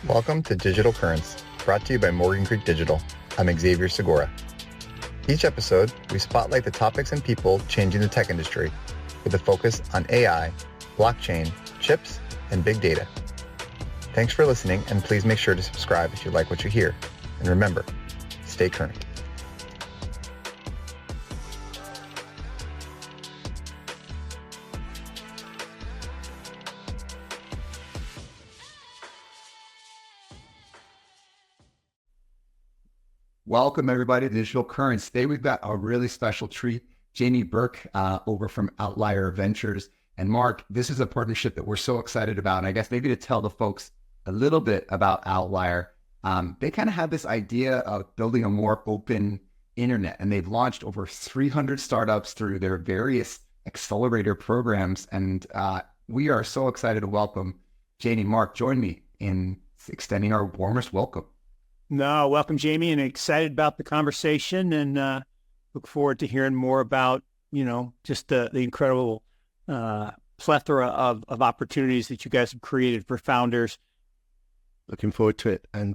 Welcome to Digital Currents, brought to you by Morgan Creek Digital. I'm Xavier Segura. Each episode, we spotlight the topics and people changing the tech industry with a focus on AI, blockchain, chips, and big data. Thanks for listening, and please make sure to subscribe if you like what you hear. And remember, stay current. Welcome, everybody, to Digital Currents. Today, we've got a really special treat. Jamie Burke over from Outlier Ventures. And Mark, this is a partnership that we're so excited about. And I guess maybe to tell the folks a little bit about Outlier, they kind of have this idea of building a more open internet. And they've launched over 300 startups through their various accelerator programs. And we are so excited to welcome Jamie and Mark. Join me in extending our warmest welcome. No, welcome, Jamie, and excited about the conversation, and look forward to hearing more about, just the incredible plethora of opportunities that you guys have created for founders. Looking forward to it, and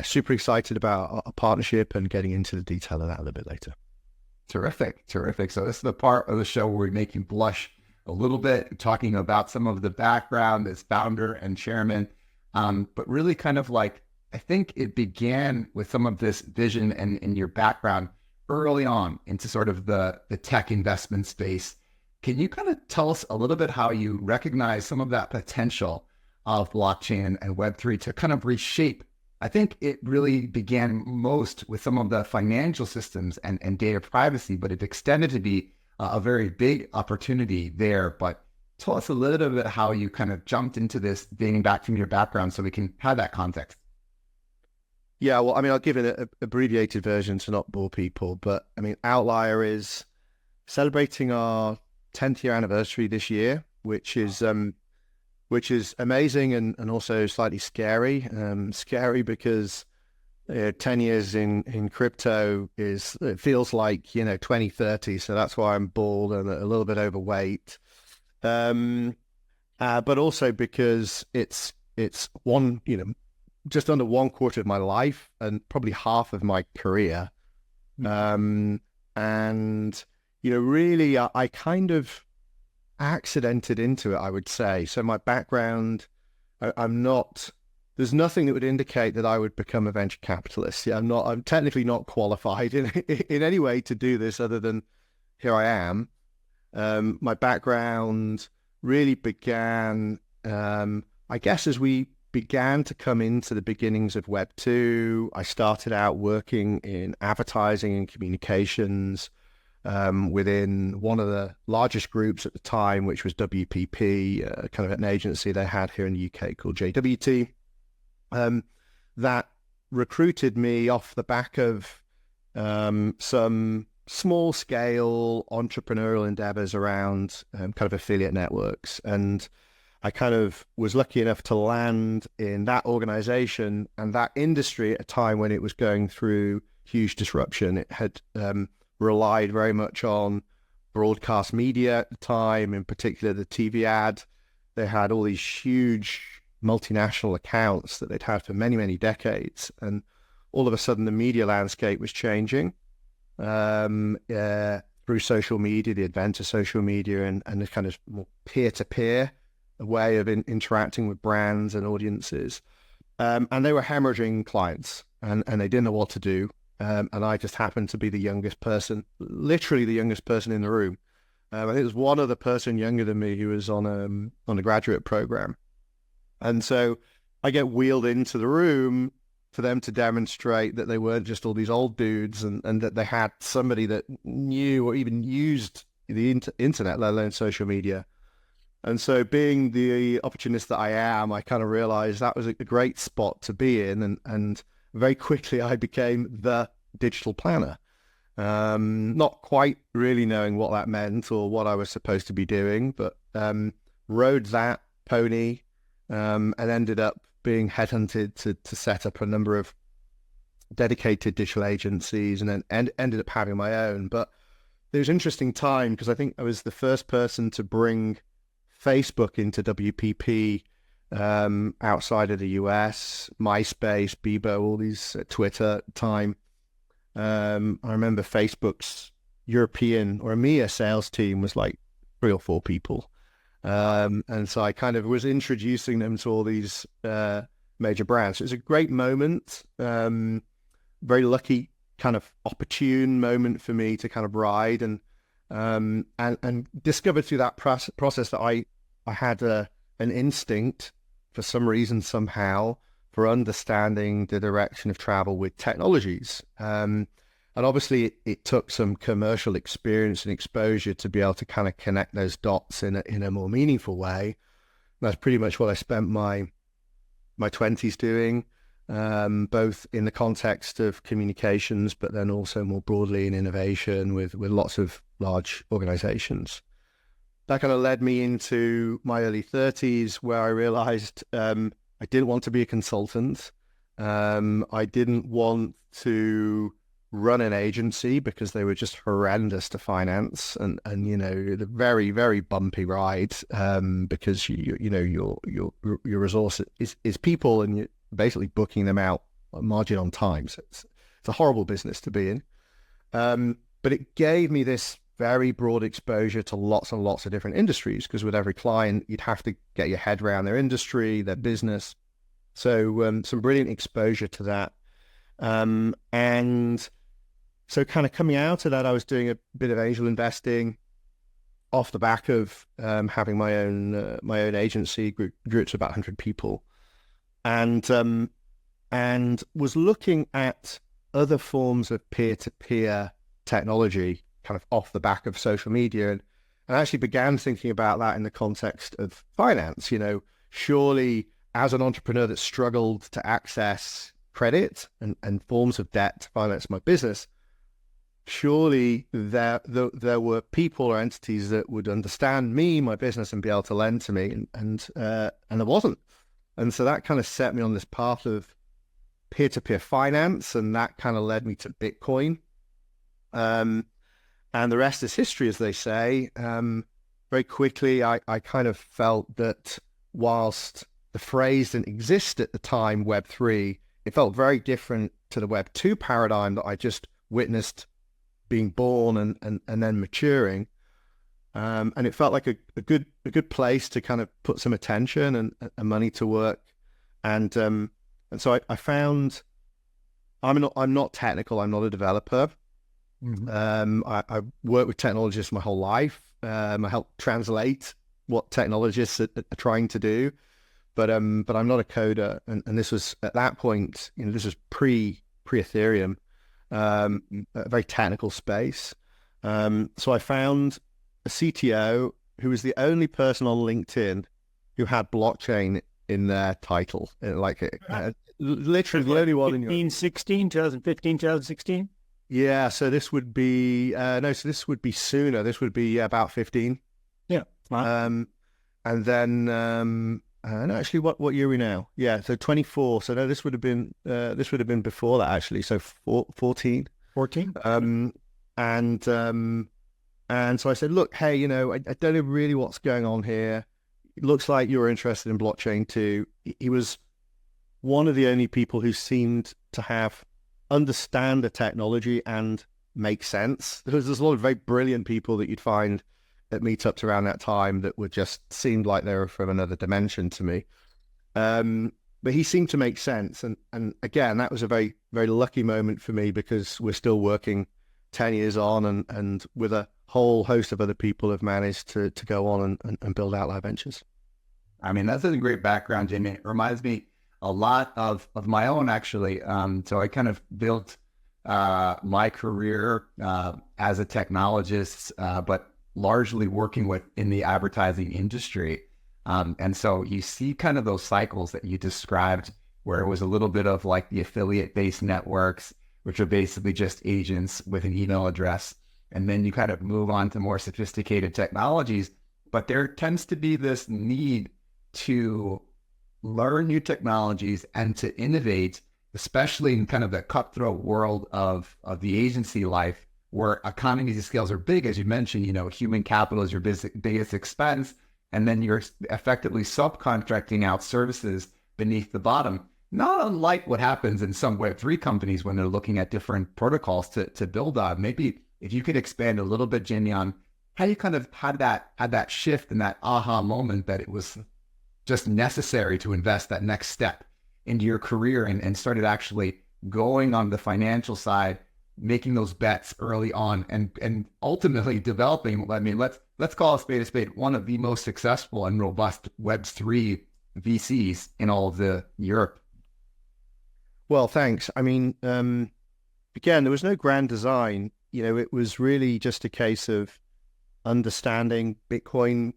super excited about our partnership and getting into the detail of that a little bit later. Terrific. So this is the part of the show where we make you blush a little bit, talking about some of the background as founder and chairman, but really kind of like, I think it began with some of this vision and your background early on into sort of the tech investment space. Can you kind of tell us a little bit how you recognize some of that potential of blockchain and Web3 to kind of reshape? I think it really began most with some of the financial systems and data privacy, but it extended to be a very big opportunity there. But tell us a little bit how you kind of jumped into this, dating back from your background, so we can have that context. Yeah, well, I'll give it an abbreviated version to not bore people, but Outlier is celebrating our 10th year anniversary this year, which is amazing and also slightly scary. Scary because 10 years in crypto it feels like 2030, so that's why I'm bald and a little bit overweight. But also because it's one just under 1/4 of my life and probably half of my career. And, really, I kind of accidented into it, I would say. So my background, there's nothing that would indicate that I would become a venture capitalist. I'm technically not qualified in any way to do this other than here I am. My background really began, I guess, as we began to come into the beginnings of Web2. I started out working in advertising and communications within one of the largest groups at the time, which was WPP, kind of an agency they had here in the UK called JWT. That recruited me off the back of some small-scale entrepreneurial endeavors around kind of affiliate networks. And I kind of was lucky enough to land in that organization and that industry at a time when it was going through huge disruption. It had relied very much on broadcast media at the time, in particular the TV ad. They had all these huge multinational accounts that they'd had for many, many decades. And all of a sudden the media landscape was changing through social media, the advent of social media and the kind of more peer-to-peer a way of interacting with brands and audiences. And they were hemorrhaging clients and they didn't know what to do. And I just happened to be the youngest person, literally the youngest person in the room. I think there was one other person younger than me who was on a graduate program. And so I get wheeled into the room for them to demonstrate that they weren't just all these old dudes and that they had somebody that knew or even used the internet, let alone social media. And so being the opportunist that I am, I kind of realized that was a great spot to be in. And very quickly I became the digital planner, not quite really knowing what that meant or what I was supposed to be doing, but rode that pony and ended up being headhunted to set up a number of dedicated digital agencies and then ended up having my own. But it was an interesting time because I think I was the first person to bring Facebook into WPP outside of the US, MySpace, Bebo, all these Twitter time. I remember Facebook's European or EMEA sales team was like 3 or 4 people. And so I kind of was introducing them to all these major brands. It was a great moment, very lucky, kind of opportune moment for me to kind of ride and discovered through that process that I had an instinct for some reason, somehow, for understanding the direction of travel with technologies. And obviously it took some commercial experience and exposure to be able to kind of connect those dots in a more meaningful way. And that's pretty much what I spent my 20s doing, both in the context of communications, but then also more broadly in innovation with lots of large organizations. That kind of led me into my early 30s, where I realized I didn't want to be a consultant. I didn't want to run an agency because they were just horrendous to finance and the very, very bumpy ride, because your resource is people, and you're basically booking them out margin on time. So it's a horrible business to be in. But it gave me this very broad exposure to lots and lots of different industries, because with every client, you'd have to get your head around their industry, their business. So some brilliant exposure to that. And so kind of coming out of that, I was doing a bit of angel investing off the back of having my own agency, grew it to about 100 people, and was looking at other forms of peer-to-peer technology kind of off the back of social media, and actually began thinking about that in the context of finance. Surely as an entrepreneur that struggled to access credit and forms of debt to finance my business, surely there were people or entities that would understand me, my business, and be able to lend to me, and there wasn't. And so that kind of set me on this path of peer-to-peer finance, and that kind of led me to Bitcoin. And the rest is history, as they say. Very quickly, I kind of felt that whilst the phrase didn't exist at the time, Web3, it felt very different to the Web2 paradigm that I just witnessed being born and then maturing. And it felt like a good place to kind of put some attention and money to work. And so I found I'm not technical. I'm not a developer. Mm-hmm. I worked with technologists my whole life. I help translate what technologists are trying to do, but I'm not a coder. And this was at that point, this was pre Ethereum, a very technical space. So I found a CTO who was the only person on LinkedIn who had blockchain in their title, literally the only one in 2015, 2016. Yeah, so this would be so this would be sooner. This would be about 15. Yeah. Wow. And then no, actually, what year are we now? Yeah, so 24. So no, this would have been before that, actually. So 14. 14. And so I said, look, hey, I don't know really what's going on here. It looks like you're interested in blockchain too. He was one of the only people who seemed to understand the technology and make sense. There's a lot of very brilliant people that you'd find at meetups around that time that would just seemed like they were from another dimension to me. But he seemed to make sense. And again, that was a very, very lucky moment for me, because we're still working 10 years on and with a whole host of other people have managed to go on and build Outlier Ventures. I mean, that's a great background, Jamie. It reminds me a lot of my own, actually. So I kind of built my career as a technologist, but largely working in the advertising industry. And so you see kind of those cycles that you described, where it was a little bit of like the affiliate-based networks, which are basically just agents with an email address. And then you kind of move on to more sophisticated technologies. But there tends to be this need to learn new technologies and to innovate, especially in kind of the cutthroat world of the agency life, where economies of scales are big. As you mentioned, human capital is your biggest expense. and then you're effectively subcontracting out services beneath the bottom. Not unlike what happens in some Web3 companies when they're looking at different protocols to build on. Maybe if you could expand a little bit, Jamie, on how you kind of had that shift and that aha moment that it was just necessary to invest that next step into your career and started actually going on the financial side, making those bets early on and ultimately developing, I mean, let's call a spade, one of the most successful and robust Web3 VCs in all of the Europe. Well, thanks. I mean, again, there was no grand design. It was really just a case of understanding Bitcoin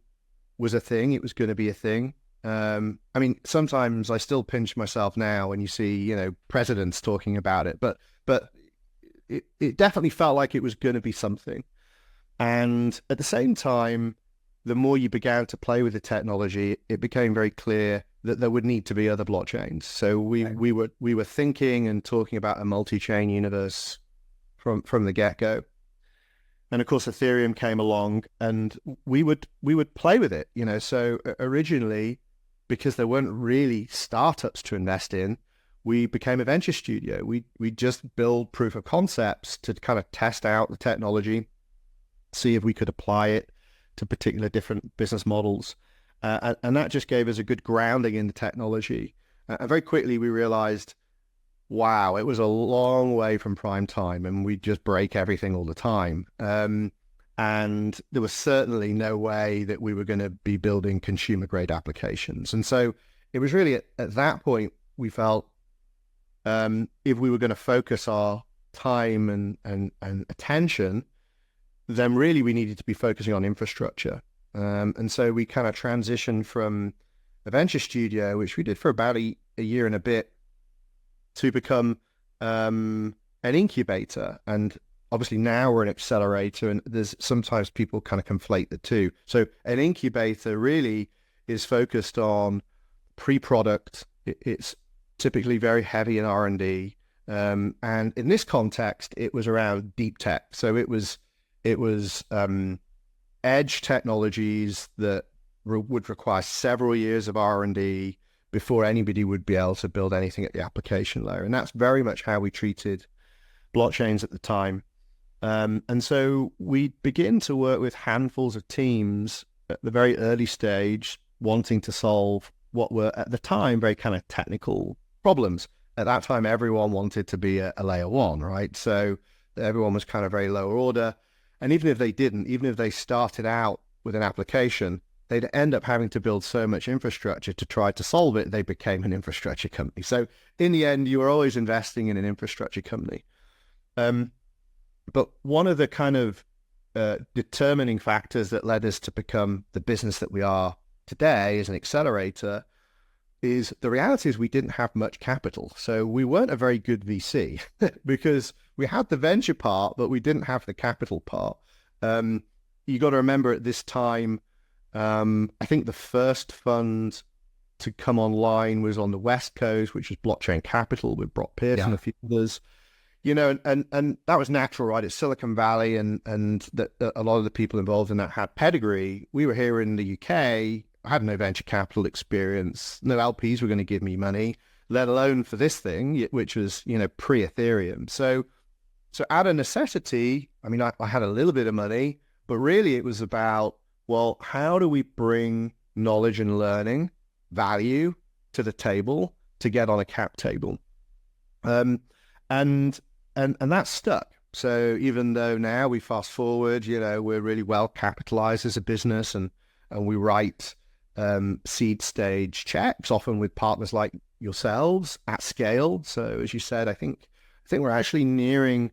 was a thing. It was going to be a thing. I mean, sometimes I still pinch myself now when you see, presidents talking about it, but it definitely felt like it was going to be something. And at the same time, the more you began to play with the technology, it became very clear that there would need to be other blockchains. So we were thinking and talking about a multi-chain universe from the get-go. And of course, Ethereum came along, and we would play with it. So originally, because there weren't really startups to invest in, we became a venture studio. We just build proof of concepts to kind of test out the technology, see if we could apply it to particular different business models. And that just gave us a good grounding in the technology. And very quickly we realized, wow, it was a long way from prime time, and we just break everything all the time. And there was certainly no way that we were going to be building consumer grade applications. And so it was really at that point we felt if we were going to focus our time and attention, then really we needed to be focusing on infrastructure. And so we kind of transitioned from a venture studio, which we did for about a year and a bit, to become an incubator. And obviously now we're an accelerator, and there's sometimes people kind of conflate the two. So an incubator really is focused on pre-product. It's typically very heavy in R&D. And in this context, it was around deep tech. So it was edge technologies that would require several years of R&D before anybody would be able to build anything at the application layer. And that's very much how we treated blockchains at the time. And so we begin to work with handfuls of teams at the very early stage, wanting to solve what were at the time very kind of technical problems. At that time, everyone wanted to be a layer one, right? So everyone was kind of very lower order. And even if they didn't, even if they started out with an application, they'd end up having to build so much infrastructure to try to solve it, they became an infrastructure company. So in the end, you were always investing in an infrastructure company. But one of the kind of determining factors that led us to become the business that we are today as an accelerator is the reality is we didn't have much capital. So we weren't a very good VC because we had the venture part, but we didn't have the capital part. You got to remember at this time, I think the first fund to come online was on the West Coast, which was Blockchain Capital with Brock Pierce and a few others. And that was natural, right? It's Silicon Valley, and that a lot of the people involved in that had pedigree. We were here in the UK. I had no venture capital experience. No LPs were going to give me money, let alone for this thing, which was, pre-Ethereum. So out of necessity, I mean, I had a little bit of money, but really it was about, well, how do we bring knowledge and learning value to the table to get on a cap table? And that stuck. So even though now we fast forward, we're really well capitalized as a business, and we write seed stage checks, often with partners like yourselves at scale. So as you said, I think we're actually nearing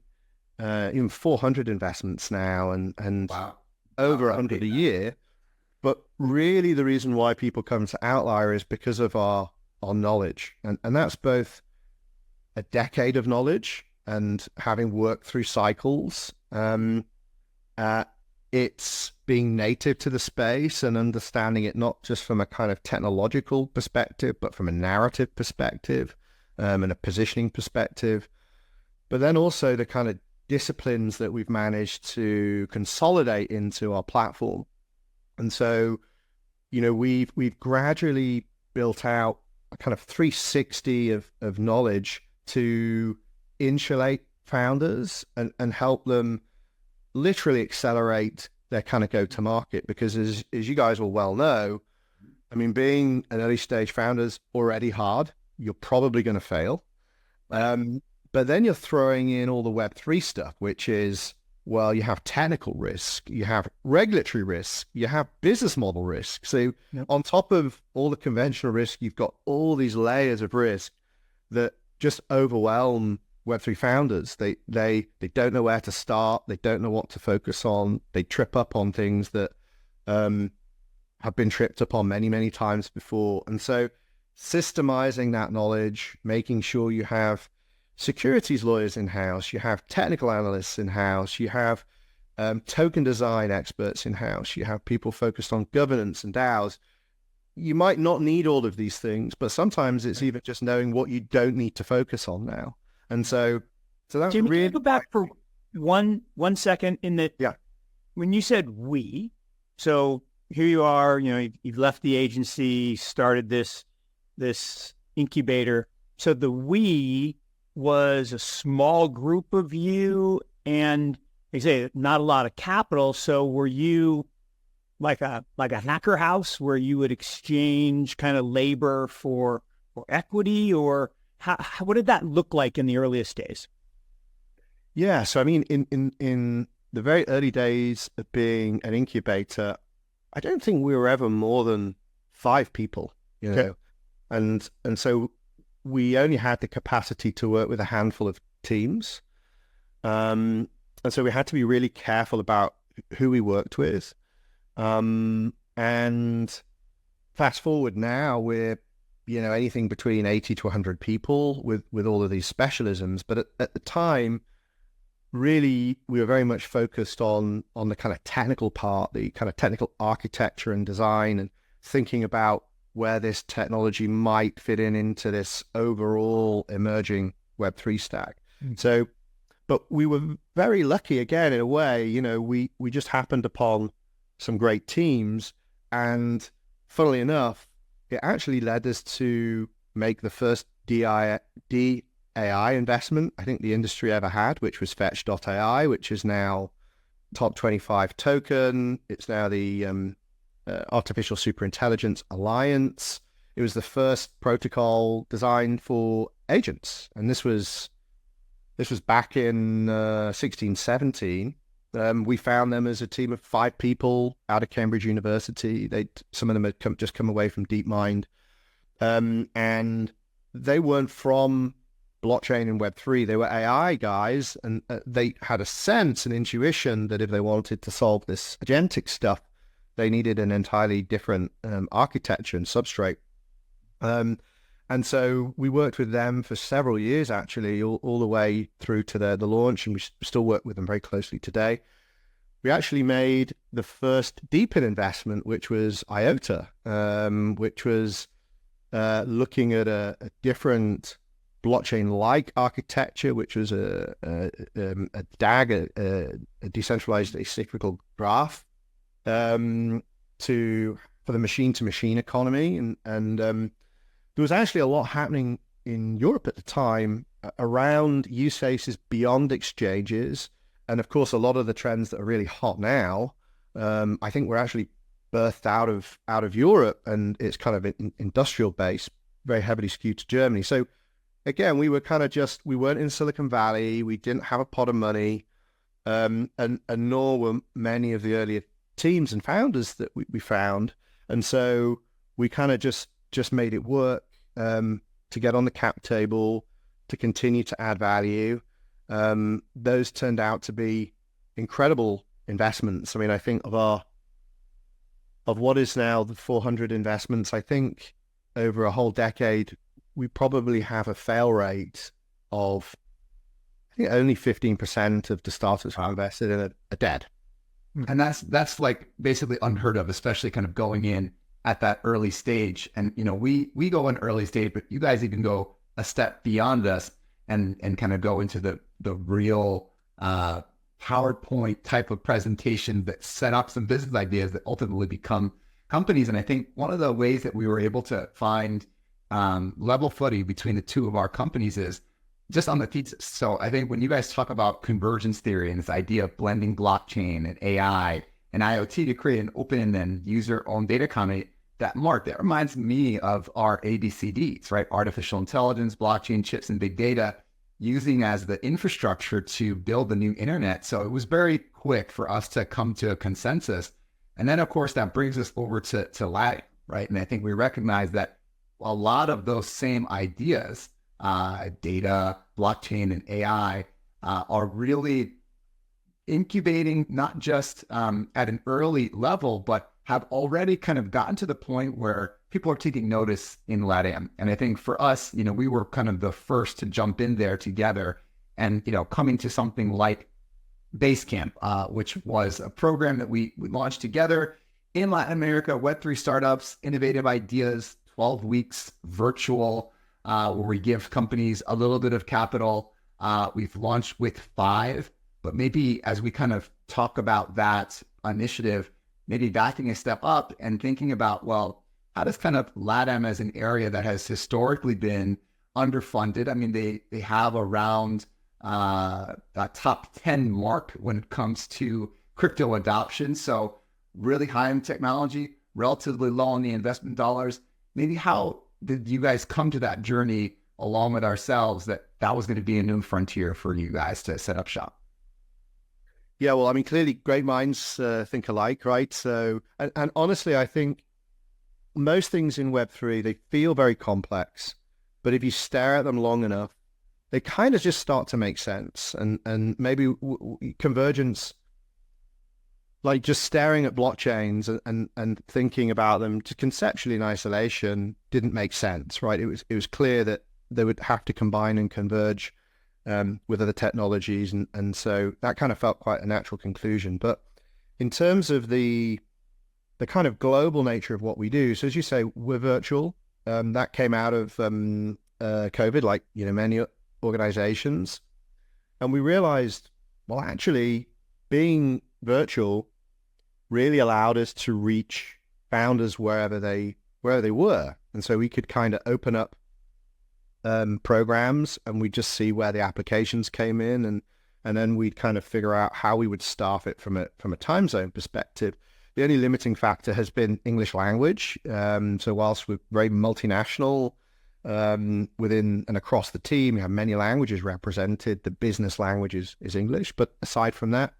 even 400 investments now, and wow, over 100 a year. But really the reason why people come to Outlier is because of our knowledge. And that's both a decade of knowledge and having worked through cycles. It's being native to the space and understanding it not just from a kind of technological perspective, but from a narrative perspective and a positioning perspective. But then also the kind of disciplines that we've managed to consolidate into our platform. And so we've gradually built out a kind of 360 of knowledge to insulate founders and help them literally accelerate their kind of go-to-market. Because as you guys will well know, I mean, being an early stage founder is already hard. You're probably going to fail. But then you're throwing in all the Web3 stuff, which is, well, you have technical risk, you have regulatory risk, you have business model risk. So on top of all the conventional risk, you've got all these layers of risk that just overwhelm Web3 founders. They don't know where to start. They don't know what to focus on. They trip up on things that have been tripped upon many, many times before. And so systemizing that knowledge, making sure you have securities lawyers in-house, you have technical analysts in-house, you have token design experts in-house, you have people focused on governance and DAOs. You might not need all of these things, but sometimes it's even just knowing what you don't need to focus on now. And so that's Jimmy, really... can you go back for one second in that? Yeah. When you said we, so here you are, you've left the agency, started this incubator. So the we was a small group of you, and they say not a lot of capital. So were you like a hacker house where you would exchange kind of labor for equity, or what did that look like in the earliest days? Yeah, so I mean, in the very early days of being an incubator, I don't think we were ever more than 5 people, Okay. And so we only had the capacity to work with a handful of teams. And so we had to be really careful about who we worked with. And fast forward now, we're, anything between 80 to 100 people with all of these specialisms. But at the time, really, we were very much focused on the kind of technical part, the kind of technical architecture and design, and thinking about where this technology might fit into this overall emerging Web3 stack. So, but we were very lucky again, in a way, we just happened upon some great teams, and funnily enough, it actually led us to make the first DAI investment I think the industry ever had, which was Fetch.ai, which is now top 25 token. It's now the Artificial Superintelligence Alliance. It was the first protocol designed for agents, and this was back in 16, 17. We found them as a team of 5 people out of Cambridge University. Some of them had just come away from DeepMind, and they weren't from blockchain and Web3. They were AI guys, and they had a sense and intuition that if they wanted to solve this agentic stuff, they needed an entirely different architecture and substrate. And so we worked with them for several years, actually, all the way through to the launch, and we still work with them very closely today. We actually made the first deepen investment, which was IOTA, which was looking at a different blockchain-like architecture, which was a DAG, a decentralized acyclical graph, for the machine-to-machine economy, and there was actually a lot happening in Europe at the time around use cases beyond exchanges, and of course, a lot of the trends that are really hot now, I think, were actually birthed out of Europe, and it's kind of industrial based, very heavily skewed to Germany. So again, we were kind of we weren't in Silicon Valley, we didn't have a pot of money, and nor were many of the earlier teams and founders that we found. And so we kind of just made it work to get on the cap table, to continue to add value. Those turned out to be incredible investments. I mean, I think of what is now the 400 investments, I think over a whole decade, we probably have a fail rate of, I think, only 15% of the startups who invested in are dead. And that's like basically unheard of, especially kind of going in at that early stage. And, we go in early stage, but you guys even go a step beyond us and kind of go into the real PowerPoint type of presentation that set up some business ideas that ultimately become companies. And I think one of the ways that we were able to find level footing between the two of our companies is just on the thesis. So I think when you guys talk about convergence theory and this idea of blending blockchain and AI and IoT to create an open and user-owned data economy, that reminds me of our ABCDs, right? Artificial intelligence, blockchain, chips, and big data, using as the infrastructure to build the new internet. So it was very quick for us to come to a consensus. And then, of course, that brings us over to LATAM, right? And I think we recognize that a lot of those same ideas, data, blockchain, and AI, are really incubating, not just at an early level, but have already kind of gotten to the point where people are taking notice in LATAM. And I think for us, we were kind of the first to jump in there together and, coming to something like Basecamp, which was a program that we launched together in Latin America, Web3 startups, innovative ideas, 12 weeks virtual, where we give companies a little bit of capital. We've launched with 5, but maybe as we kind of talk about that initiative, maybe backing a step up and thinking about, well, how does kind of LATAM as an area that has historically been underfunded? I mean, they have around a top 10 mark when it comes to crypto adoption. So really high in technology, relatively low in the investment dollars. Maybe how did you guys come to that journey along with ourselves that was going to be a new frontier for you guys to set up shop? Yeah, well, I mean, clearly great minds think alike, right? So, and honestly, I think most things in Web3, they feel very complex, but if you stare at them long enough, they kind of just start to make sense. And maybe convergence, like just staring at blockchains and thinking about them just conceptually in isolation didn't make sense, right? It was clear that they would have to combine and converge with other technologies. And so that kind of felt quite a natural conclusion. But in terms of the kind of global nature of what we do, so as you say, we're virtual. That came out of COVID, like, many organizations. And we realized, well, actually being virtual really allowed us to reach founders wherever they were. And so we could kind of open up programs and we'd just see where the applications came in, and then we'd kind of figure out how we would staff it from a time zone perspective. The only limiting factor has been English language. So whilst we're very multinational within and across the team, we have many languages represented. The business language is English, but aside from that,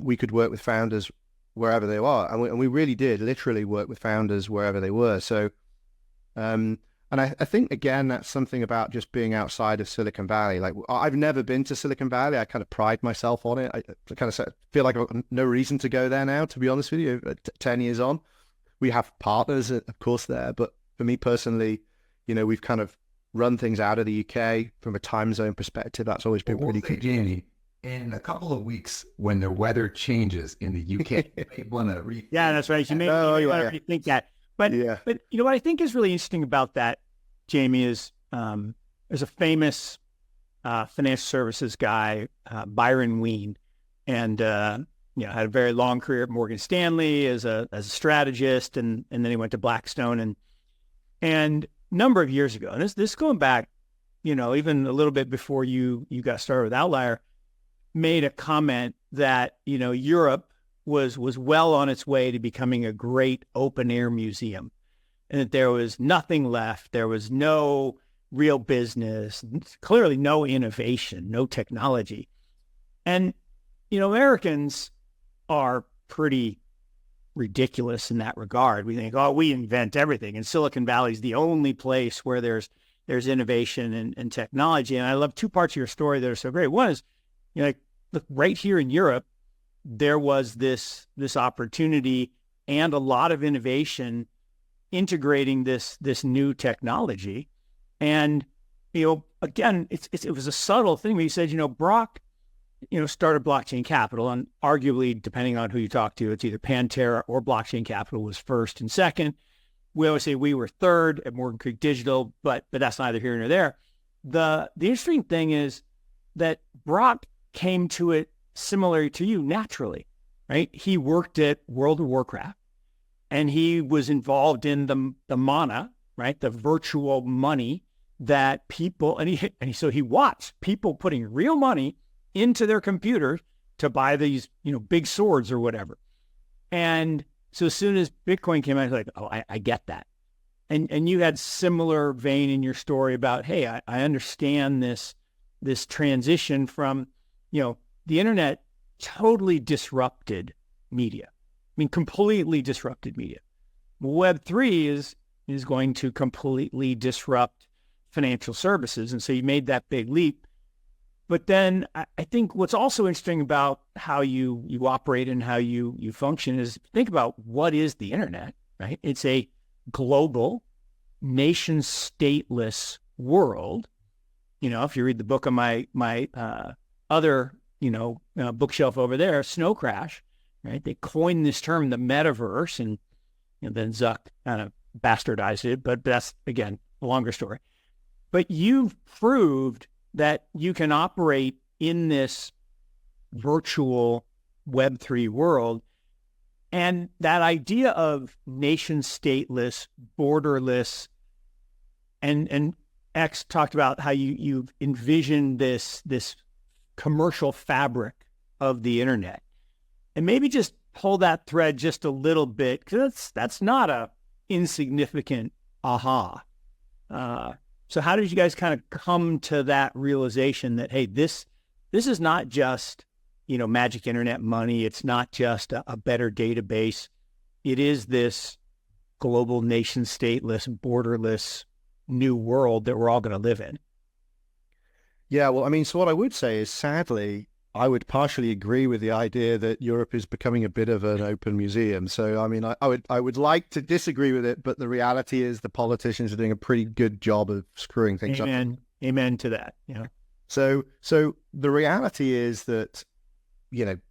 we could work with founders wherever they are, and we really did literally work with founders wherever they were. So and I think, again, that's something about just being outside of Silicon Valley. Like, I've never been to Silicon Valley. I kind of pride myself on it. I kind of feel like I've got no reason to go there now, to be honest with you, 10 years on. We have partners, of course, there. But for me personally, we've kind of run things out of the UK from a time zone perspective. That's always been pretty good. Jamie, in a couple of weeks, when the weather changes in the UK, you may want to rethink. Yeah, that's right. You may want to rethink that. But what I think is really interesting about that, Jamie, is there's a famous financial services guy, Byron Wien, and had a very long career at Morgan Stanley as a strategist, and then he went to Blackstone, and a number of years ago, and this going back, even a little bit before you got started with Outlier, made a comment that Europe was well on its way to becoming a great open air museum, and that there was nothing left. There was no real business, clearly no innovation, no technology. And, Americans are pretty ridiculous in that regard. We think, we invent everything. And Silicon Valley is the only place where there's innovation and technology. And I love 2 parts of your story that are so great. One is, look, right here in Europe, there was this opportunity and a lot of innovation integrating this new technology. And, again, it was a subtle thing where you said, Brock, started Blockchain Capital, and arguably, depending on who you talk to, it's either Pantera or Blockchain Capital was first and second. We always say we were third at Morgan Creek Digital, but that's neither here nor there. The interesting thing is that Brock came to it similar to you naturally, right? He worked at World of Warcraft. and he was involved in the mana, right? The virtual money that people, so he watched people putting real money into their computer to buy these, big swords or whatever. And so as soon as Bitcoin came out, I was like, oh, I get that. And you had similar vein in your story about, hey, I understand this transition from, the internet totally disrupted media. I mean, completely disrupted media. Web3 is going to completely disrupt financial services. And so you made that big leap. But then I think what's also interesting about how you operate and how you function is think about what is the internet, right? It's a global, nation stateless world. If you read the book on my other, bookshelf over there, Snow Crash, right? They coined this term, the metaverse, and then Zuck kind of bastardized it, but that's, again, a longer story. But you've proved that you can operate in this virtual Web3 world. And that idea of nation stateless, borderless, and X talked about how you've envisioned this commercial fabric of the internet. And maybe just pull that thread just a little bit, because that's not a insignificant aha. So how did you guys kind of come to that realization that, hey, this is not just, magic internet money. It's not just a better database. It is this global nation stateless, borderless new world that we're all going to live in. Yeah, well, I mean, so what I would say is, sadly, I would partially agree with the idea that Europe is becoming a bit of an open museum. So, I mean, I would like to disagree with it, but the reality is the politicians are doing a pretty good job of screwing things up. Amen to that. Yeah. So the reality is that,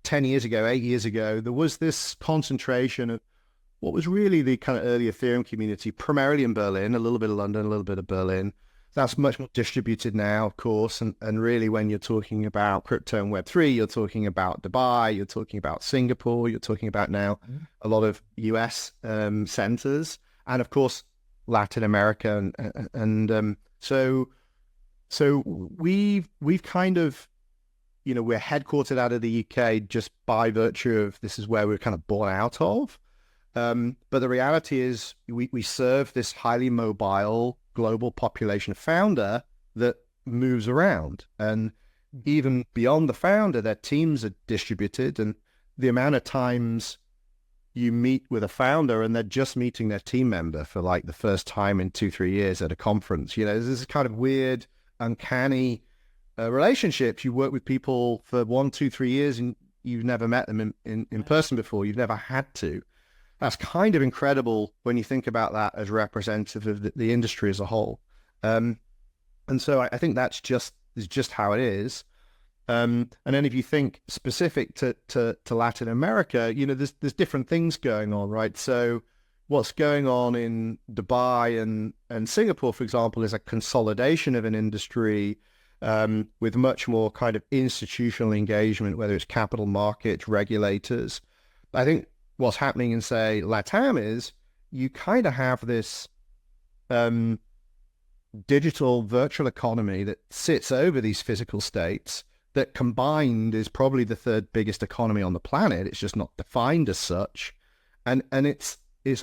10 years ago, 8 years ago, there was this concentration of what was really the kind of early Ethereum community, primarily in Berlin, a little bit of London, a little bit of Berlin. That's much more distributed now, of course. And really, when you're talking about crypto and Web3, you're talking about Dubai, you're talking about Singapore, you're talking about now a lot of US centers, and of course, Latin America. So we've kind of, we're headquartered out of the UK just by virtue of this is where we're kind of born out of. But the reality is we serve this highly mobile global population founder that moves around. And even beyond the founder, their teams are distributed. And the amount of times you meet with a founder and they're just meeting their team member for like the first time in 2-3 years at a conference, there's this kind of weird, uncanny relationships. You work with people for 1, 2, 3 years and you've never met them in person before. You've never had to. That's kind of incredible when you think about that as representative of the industry as a whole. And so I think that's just how it is. And then if you think specific to Latin America, there's different things going on, right? So what's going on in Dubai and Singapore, for example, is a consolidation of an industry with much more kind of institutional engagement, whether it's capital markets, regulators. I think what's happening in, say, LATAM is you kind of have this digital virtual economy that sits over these physical states that combined is probably the third biggest economy on the planet. It's just not defined as such. And it's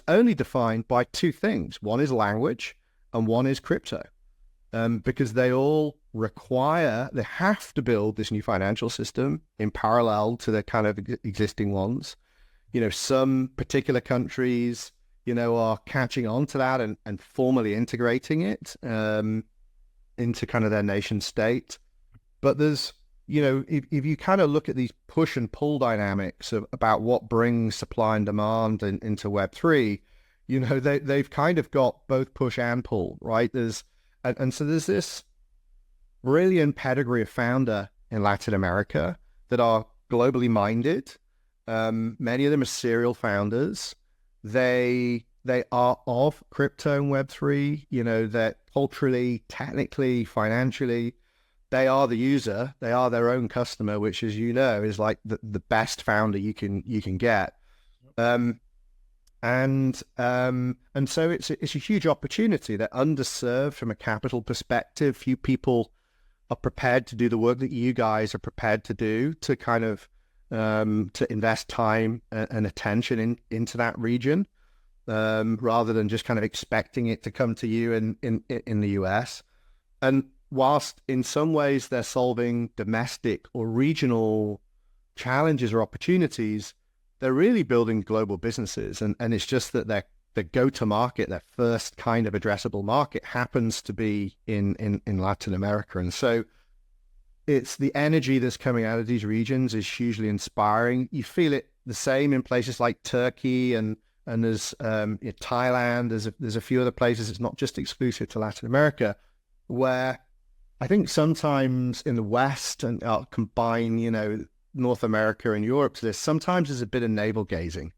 only defined by two things. One is language and one is crypto. Because they all they have to build this new financial system in parallel to the kind of existing ones. Some particular countries, are catching on to that and formally integrating it into kind of their nation state. But there's, if you kind of look at these push and pull dynamics about what brings supply and demand into Web3, they've kind of got both push and pull, right? So there's this brilliant pedigree of founder in Latin America that are globally minded. Many of them are serial founders. They are of crypto and Web3. They're culturally, technically, financially, they are the user. They are their own customer, which, as you know, is like the best founder you can get. And so it's a huge opportunity. They're underserved from a capital perspective. Few people are prepared to do the work that you guys are prepared to do, to kind of to invest time and attention into that region, rather than just kind of expecting it to come to you in the US. And whilst in some ways they're solving domestic or regional challenges or opportunities, they're really building global businesses. And it's just that their go-to-market, their first kind of addressable market, happens to be in Latin America. And so it's the energy that's coming out of these regions is hugely inspiring. You feel it the same in places like Turkey and there's Thailand. There's a few other places. It's not just exclusive to Latin America, where I think sometimes in the West, and I'll combine, North America and Europe to this, sometimes there's a bit of navel gazing.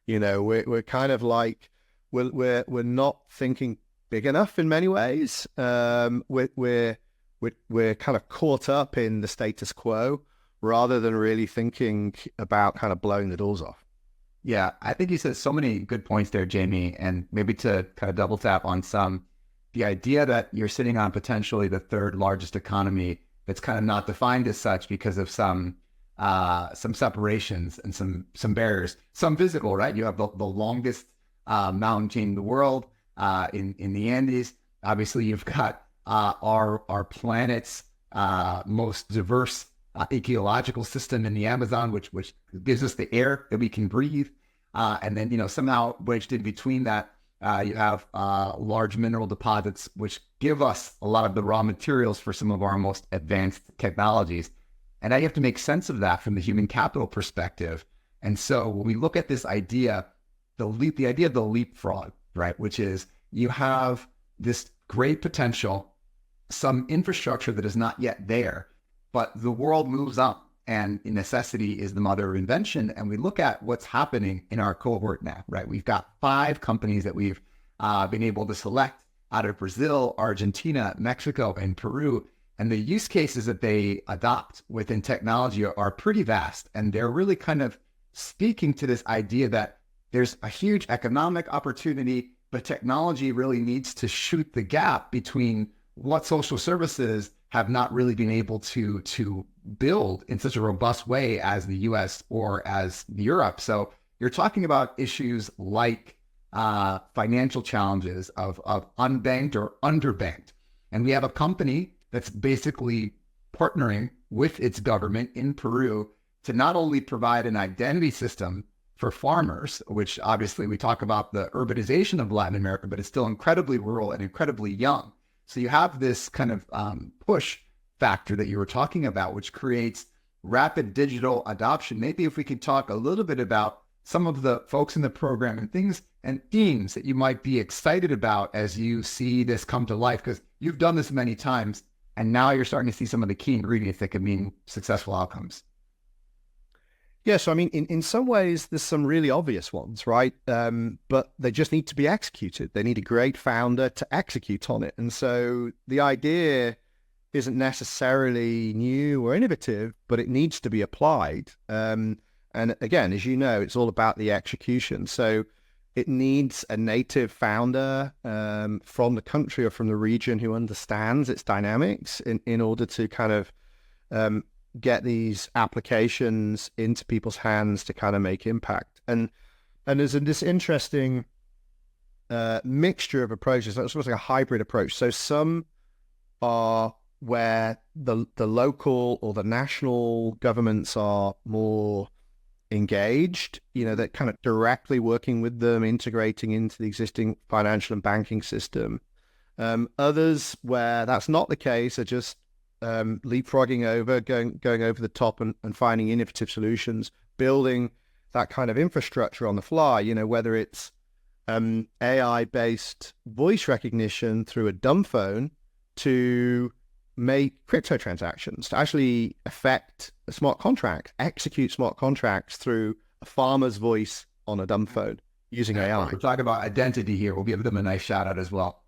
We're kind of like, we're not thinking big enough in many ways. We're kind of caught up in the status quo rather than really thinking about kind of blowing the doors off. Yeah, I think you said so many good points there, Jamie, and maybe to kind of double tap on some, the idea that you're sitting on potentially the third largest economy that's kind of not defined as such because of some separations and some barriers, some visible, right? You have the longest mountain chain in the world in the Andes. Obviously, you've got our planet's most diverse ecological system in the Amazon, which gives us the air that we can breathe. And then, somehow wedged in between that, you have large mineral deposits, which give us a lot of the raw materials for some of our most advanced technologies. And now you have to make sense of that from the human capital perspective. And so when we look at this idea, the idea of the leapfrog, right, which is you have this great potential, some infrastructure that is not yet there, but the world moves up and necessity is the mother of invention. And we look at what's happening in our cohort now, right? We've got 5 companies that we've been able to select out of Brazil, Argentina, Mexico, and Peru. And the use cases that they adopt within technology are pretty vast. And they're really kind of speaking to this idea that there's a huge economic opportunity, but technology really needs to shoot the gap between what social services have not really been able to build in such a robust way as the US or as Europe. So you're talking about issues like financial challenges of unbanked or underbanked. And we have a company that's basically partnering with its government in Peru to not only provide an identity system for farmers, which obviously we talk about the urbanization of Latin America, but it's still incredibly rural and incredibly young. So you have this kind of push factor that you were talking about, which creates rapid digital adoption. Maybe if we could talk a little bit about some of the folks in the program and things and themes that you might be excited about as you see this come to life, because you've done this many times and now you're starting to see some of the key ingredients that could mean successful outcomes. Yeah, so I mean, in some ways, there's some really obvious ones, right? But they just need to be executed. They need a great founder to execute on it. And so the idea isn't necessarily new or innovative, but it needs to be applied. And again, as you know, it's all about the execution. So it needs a native founder from the country or from the region who understands its dynamics in order to kind of get these applications into people's hands to kind of make impact. And there's this interesting mixture of approaches. It's sort of like a hybrid approach. So some are where the local or the national governments are more engaged, that kind of directly working with them, integrating into the existing financial and banking system. Others where that's not the case are just leapfrogging over, going over the top and finding innovative solutions, building that kind of infrastructure on the fly, whether it's AI-based voice recognition through a dumb phone to make crypto transactions, to actually affect a smart contract, execute smart contracts through a farmer's voice on a dumb phone using AI. We're talking about identity here. We'll give them a nice shout out as well.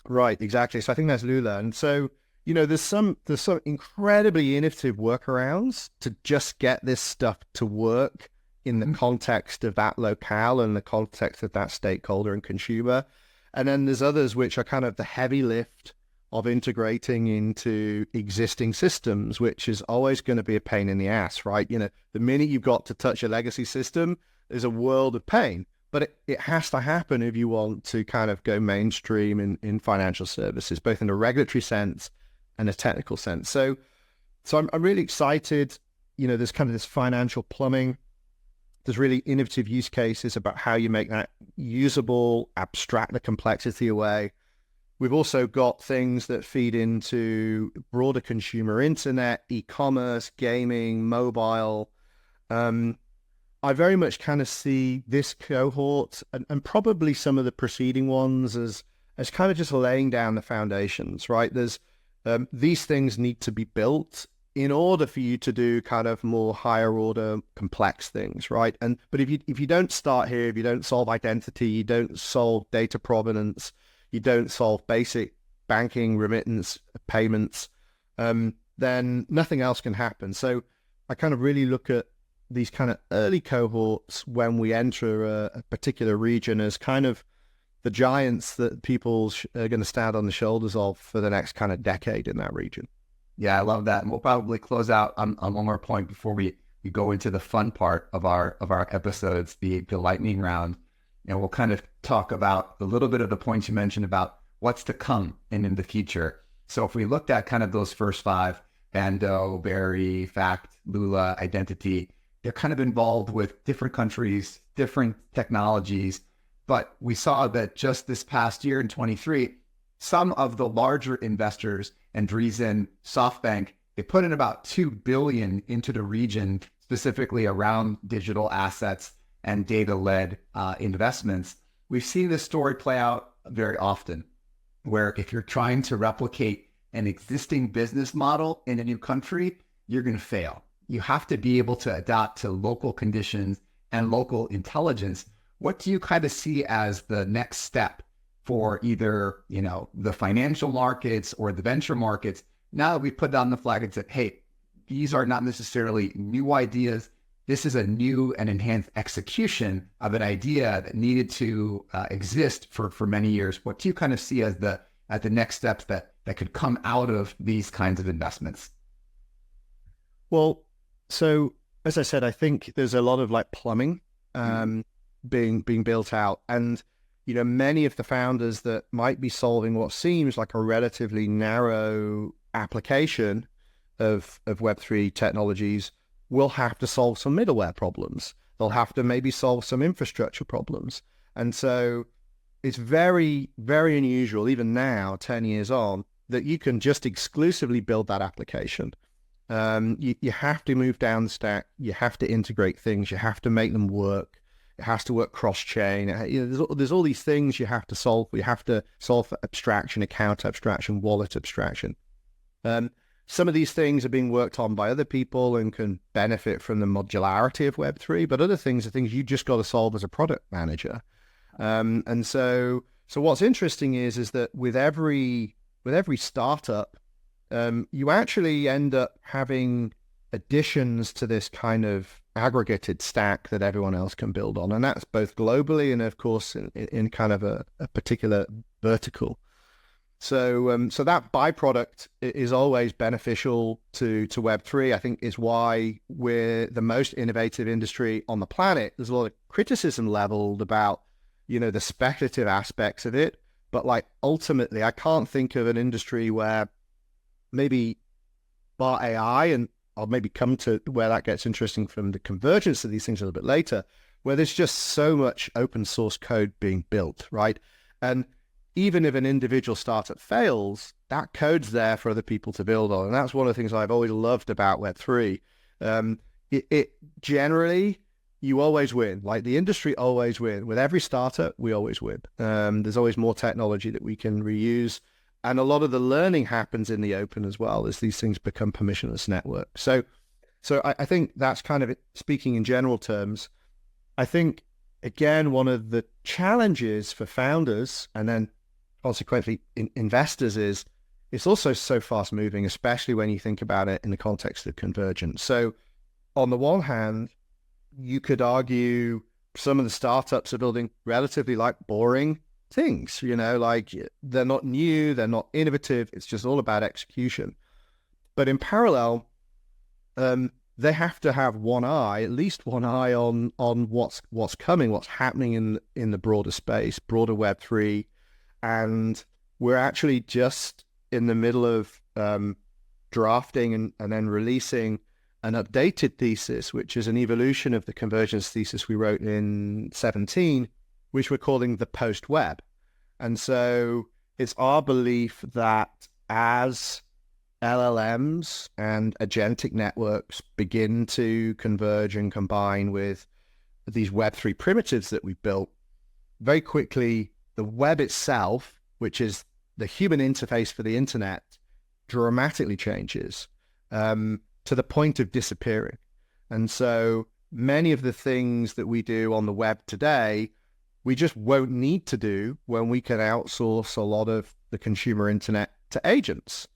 Right, exactly. So I think that's Lula. And so, there's some incredibly innovative workarounds to just get this stuff to work in the context of that locale and the context of that stakeholder and consumer. And then there's others which are kind of the heavy lift of integrating into existing systems, which is always going to be a pain in the ass, right? You know, the minute you've got to touch a legacy system, there's a world of pain. But it has to happen if you want to kind of go mainstream in financial services, both in a regulatory sense and a technical sense. So I'm really excited. You know, there's kind of this financial plumbing. There's really innovative use cases about how you make that usable, abstract the complexity away. We've also got things that feed into broader consumer internet, e-commerce, gaming, mobile. I very much kind of see this cohort and probably some of the preceding ones as kind of just laying down the foundations, right? There's these things need to be built in order for you to do kind of more higher order complex things, right? But if you don't start here, if you don't solve identity, you don't solve data provenance, you don't solve basic banking, remittance, payments, then nothing else can happen. So I kind of really look at these kind of early cohorts when we enter a particular region as kind of the giants that people are going to stand on the shoulders of for the next kind of decade in that region. Yeah, I love that. And we'll probably close out on one more point before we go into the fun part of our episodes, the lightning round. And we'll kind of talk about a little bit of the points you mentioned about what's to come and in the future. So if we looked at kind of those first five, Bando, Berry, Fact, Lula, Identity, they're kind of involved with different countries, different technologies. But we saw that just this past year in 23, some of the larger investors, Andreessen, SoftBank, they put in about $2 billion into the region, specifically around digital assets and data-led investments. We've seen this story play out very often, where if you're trying to replicate an existing business model in a new country, you're going to fail. You have to be able to adapt to local conditions and local intelligence. What do you kind of see as the next step for either, you know, the financial markets or the venture markets? Now that we put down the flag and said, hey, these are not necessarily new ideas. This is a new and enhanced execution of an idea that needed to exist for many years. What do you kind of see as the next steps that could come out of these kinds of investments? Well, so as I said, I think there's a lot of like plumbing being built out, and you know, many of the founders that might be solving what seems like a relatively narrow application of Web3 technologies will have to solve some middleware problems. They'll have to maybe solve some infrastructure problems. And so it's very, very unusual, even now, 10 years on, that you can just exclusively build that application. You have to move down the stack. You have to integrate things. You have to make them work. It has to work cross-chain. You know, there's all these things you have to solve. You have to solve for abstraction, account abstraction, wallet abstraction. Some of these things are being worked on by other people and can benefit from the modularity of Web3, but other things are things you just got to solve as a product manager. And so what's interesting is that with every startup, you actually end up having additions to this kind of aggregated stack that everyone else can build on. And that's both globally and, of course, in kind of a particular vertical. So that byproduct is always beneficial to Web3. I think is why we're the most innovative industry on the planet. There's a lot of criticism leveled about, you know, the speculative aspects of it. But like ultimately, I can't think of an industry where maybe bar AI, and I'll maybe come to where that gets interesting from the convergence of these things a little bit later, where there's just so much open source code being built, right? And even if an individual startup fails, that code's there for other people to build on. And that's one of the things I've always loved about Web3. It generally, you always win. Like the industry always win. With every startup, we always win. There's always more technology that we can reuse. And a lot of the learning happens in the open as well as these things become permissionless networks. So I think that's kind of it, speaking in general terms. I think, again, one of the challenges for founders and then consequently investors is it's also so fast moving, especially when you think about it in the context of convergence. So on the one hand, you could argue some of the startups are building relatively like boring things, like they're not new, they're not innovative. It's just all about execution. But in parallel, they have to have at least one eye on what's coming, what's happening in the broader space, broader Web3. And we're actually just in the middle of drafting and then releasing an updated thesis, which is an evolution of the convergence thesis we wrote in 17, which we're calling the post-web. And so it's our belief that as LLMs and agentic networks begin to converge and combine with these Web3 primitives that we've built, very quickly, the web itself, which is the human interface for the internet, dramatically changes to the point of disappearing. And so many of the things that we do on the web today, we just won't need to do when we can outsource a lot of the consumer internet to agents.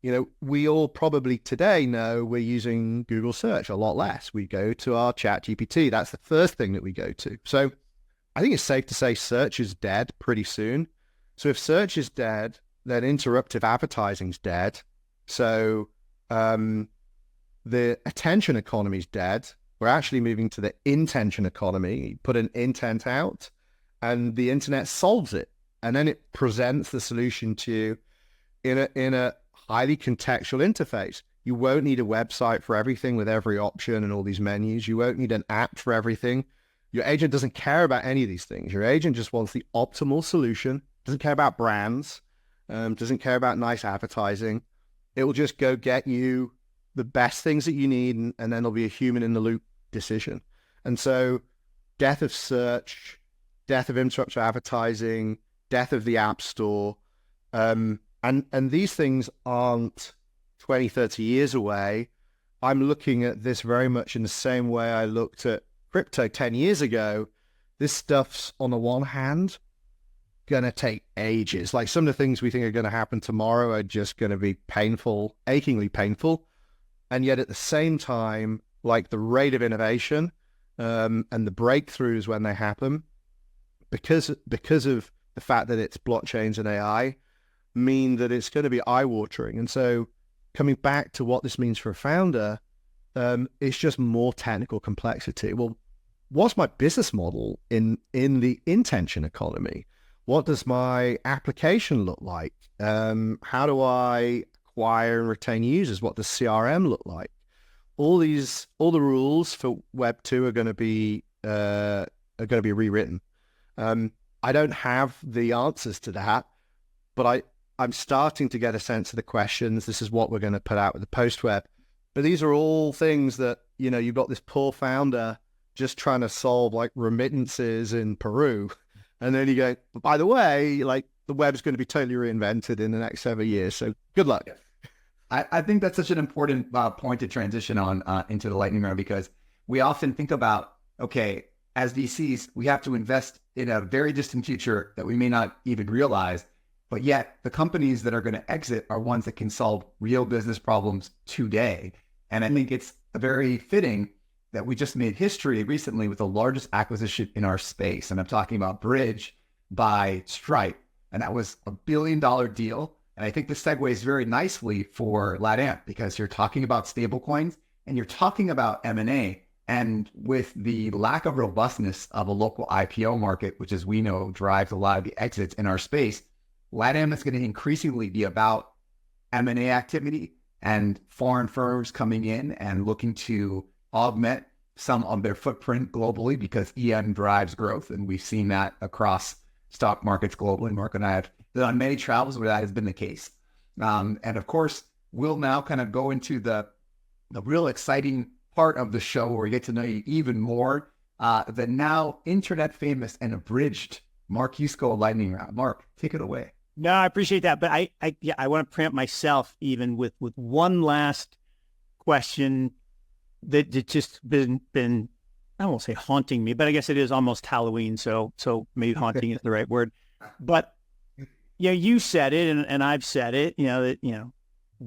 We all probably today know we're using Google search a lot less. We go to our chat GPT. That's the first thing that we go to. So I think it's safe to say search is dead pretty soon. So if search is dead, then interruptive advertising's dead. So the attention economy is dead. We're actually moving to the intention economy. You put an intent out and the internet solves it. And then it presents the solution to you in a highly contextual interface. You won't need a website for everything with every option and all these menus. You won't need an app for everything. Your agent doesn't care about any of these things. Your agent just wants the optimal solution, doesn't care about brands, doesn't care about nice advertising. It will just go get you the best things that you need, and then there'll be a human in the loop decision. And so death of search, death of interruptive advertising, death of the app store, and these things aren't 20, 30 years away. I'm looking at this very much in the same way I looked at crypto 10 years ago. This stuff's, on the one hand, going to take ages. Like some of the things we think are going to happen tomorrow are just going to be painful, achingly painful. And yet at the same time, like the rate of innovation and the breakthroughs when they happen, because of the fact that it's blockchains and AI, mean that it's going to be eye-watering. And so coming back to what this means for a founder, it's just more technical complexity. Well, what's my business model in the intention economy? What does my application look like? How do I acquire and retain users? What does CRM look like? All the rules for Web 2 are going to be rewritten. I don't have the answers to that, but I'm starting to get a sense of the questions. This is what we're going to put out with the post-web. But these are all things that, you've got this poor founder just trying to solve like remittances in Peru. And then you go, by the way, like the web is going to be totally reinvented in the next 7 years. So good luck. I think that's such an important point to transition on into the lightning round, because we often think about, okay, as VCs, we have to invest in a very distant future that we may not even realize. But yet the companies that are going to exit are ones that can solve real business problems today. And I think it's very fitting that we just made history recently with the largest acquisition in our space. And I'm talking about Bridge by Stripe. And that was $1 billion deal. And I think this segues very nicely for LATAM, because you're talking about stablecoins and you're talking about M&A. And with the lack of robustness of a local IPO market, which as we know drives a lot of the exits in our space, LATAM is going to increasingly be about M&A activity and foreign firms coming in and looking to augment some of their footprint globally, because EM drives growth. And we've seen that across stock markets globally. Mark and I have done many travels where that has been the case. And of course, we'll now kind of go into the real exciting part of the show where we get to know you even more. The now internet famous and abridged Mark Yusko lightning round. Mark, take it away. No, I appreciate that. But I want to preempt myself even with one last question that just been, I won't say haunting me, but I guess it is almost Halloween. So maybe haunting is the right word. But you said it and I've said it, that,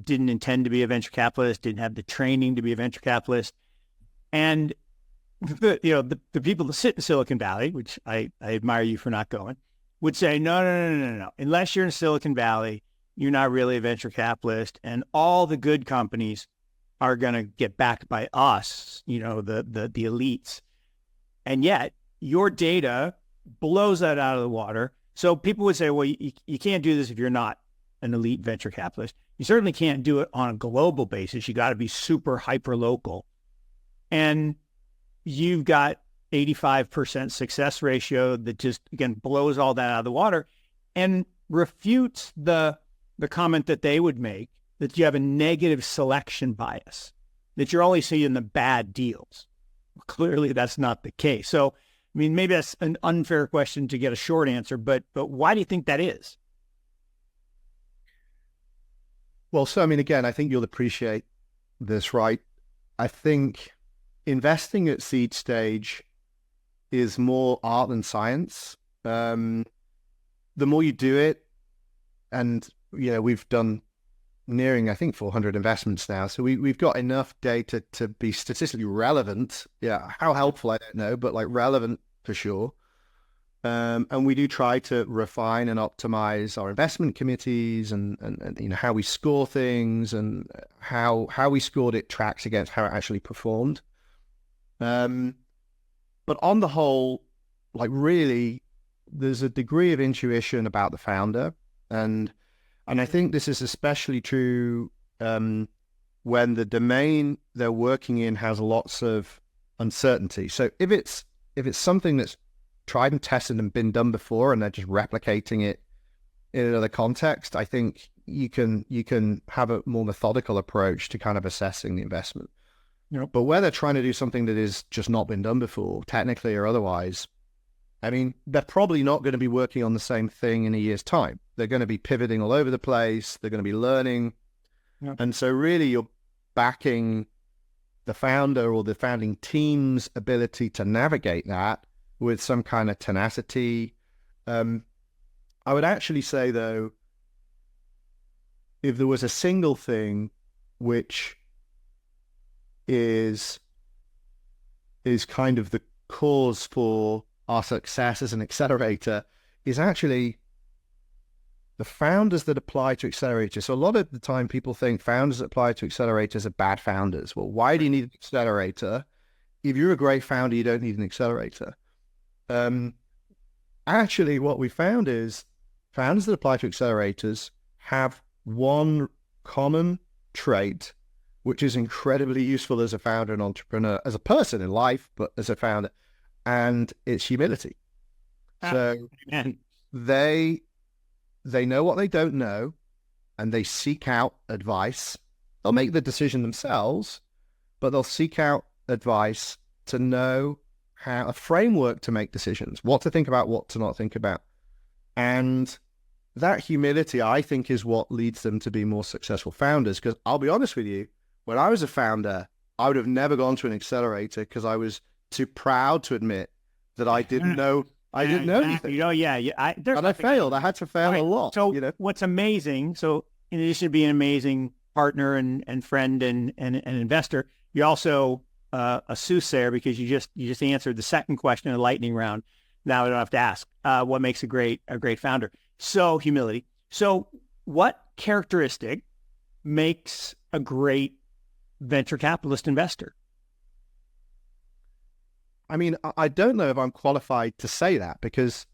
didn't intend to be a venture capitalist, didn't have the training to be a venture capitalist. And the people that sit in Silicon Valley, which I admire you for not going, would say, no. Unless you're in Silicon Valley, you're not really a venture capitalist, and all the good companies are going to get backed by us, the elites. And yet your data blows that out of the water. So people would say, well, you can't do this if you're not an elite venture capitalist. You certainly can't do it on a global basis. You got to be super hyper local. And you've got 85% success ratio that just, again, blows all that out of the water and refutes the comment that they would make that you have a negative selection bias, that you're only seeing the bad deals. Clearly, that's not the case. So, I mean, maybe that's an unfair question to get a short answer, but why do you think that is? Well, so, I mean, again, I think you'll appreciate this, right? I think investing at seed stage is more art than science. The more you do it, and, we've done nearing, I think, 400 investments now. So we've got enough data to be statistically relevant. Yeah. How helpful, I don't know, but like relevant for sure. And we do try to refine and optimize our investment committees and how we score things, and how we scored it tracks against how it actually performed. But on the whole, like really, there's a degree of intuition about the founder. And I think this is especially true when the domain they're working in has lots of uncertainty. So if it's something that's tried and tested and been done before, and they're just replicating it in another context, I think you can have a more methodical approach to kind of assessing the investment. Yep. But where they're trying to do something that is just not been done before, technically or otherwise, I mean, they're probably not going to be working on the same thing in a year's time. They're going to be pivoting all over the place. They're going to be learning. Yep. And so really you're backing the founder or the founding team's ability to navigate that with some kind of tenacity. I would actually say, though, if there was a single thing which is kind of the cause for our success as an accelerator, is actually the founders that apply to accelerators. So a lot of the time people think founders that apply to accelerators are bad founders. Well, why do you need an accelerator? If you're a great founder, you don't need an accelerator. Actually, what we found is founders that apply to accelerators have one common trait, which is incredibly useful as a founder and entrepreneur, as a person in life, but as a founder, and it's humility. So they know what they don't know, and they seek out advice. They'll make the decision themselves, but they'll seek out advice to know how, a framework to make decisions, what to think about, what to not think about. And that humility, I think, is what leads them to be more successful founders. Because I'll be honest with you, when I was a founder, I would have never gone to an accelerator because I was too proud to admit that I didn't know. I didn't know anything. And I failed. I had to fail a lot. So what's amazing, so in addition to being an amazing partner and friend and investor, you're also a soothsayer, because you just answered the second question in the lightning round. Now I don't have to ask what makes a great founder. So humility. So what characteristic makes a great venture capitalist investor? I mean, I don't know if I'm qualified to say that, because,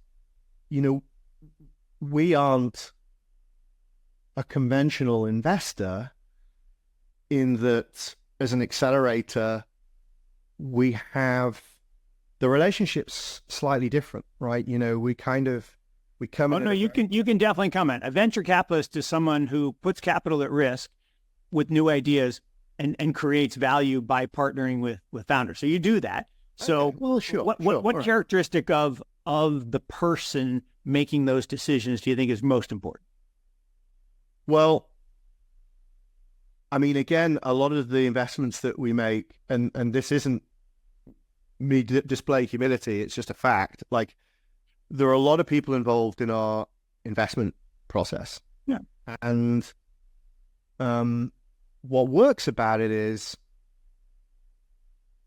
we aren't a conventional investor in that as an accelerator, we have the relationship's slightly different, right? we come in. No, you can definitely comment. A venture capitalist is someone who puts capital at risk with new ideas and creates value by partnering with founders. So you do that. So, well, sure. What characteristic of the person making those decisions do you think is most important? Well, I mean, again, a lot of the investments that we make, and this isn't me displaying humility, it's just a fact. Like, there are a lot of people involved in our investment process. Yeah. And what works about it is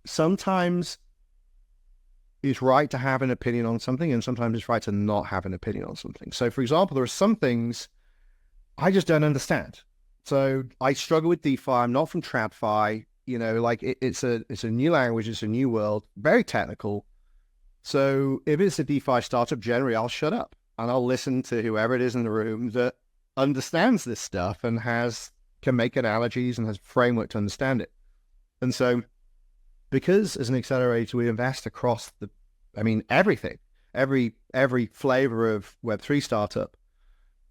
sometimes it's right to have an opinion on something, and sometimes it's right to not have an opinion on something. So, for example, there are some things I just don't understand. So I struggle with DeFi. I'm not from TradFi. You know, like it's a new language. It's a new world, very technical. So if it's a DeFi startup, generally I'll shut up and I'll listen to whoever it is in the room that understands this stuff and can make analogies and has framework to understand it. And so, because as an accelerator we invest across everything, every flavor of Web3 startup,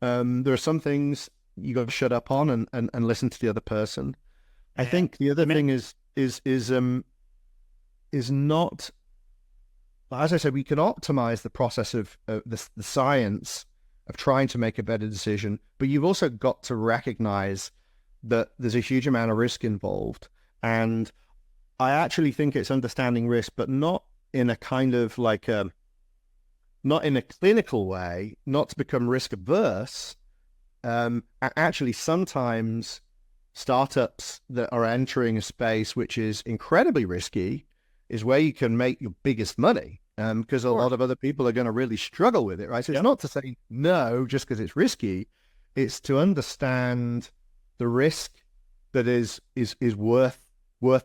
there are some things you got to shut up on and listen to the other person. I think the other thing is not, as I said, we can optimize the process of the science of trying to make a better decision, but you've also got to recognize that there's a huge amount of risk involved. And I actually think it's understanding risk, but not in a kind of like not in a clinical way, not to become risk averse. Actually, sometimes startups that are entering a space which is incredibly risky is where you can make your biggest money, because a lot of other people are going to really struggle with it, right? So it's not to say no just because it's risky. It's to understand the risk that is worth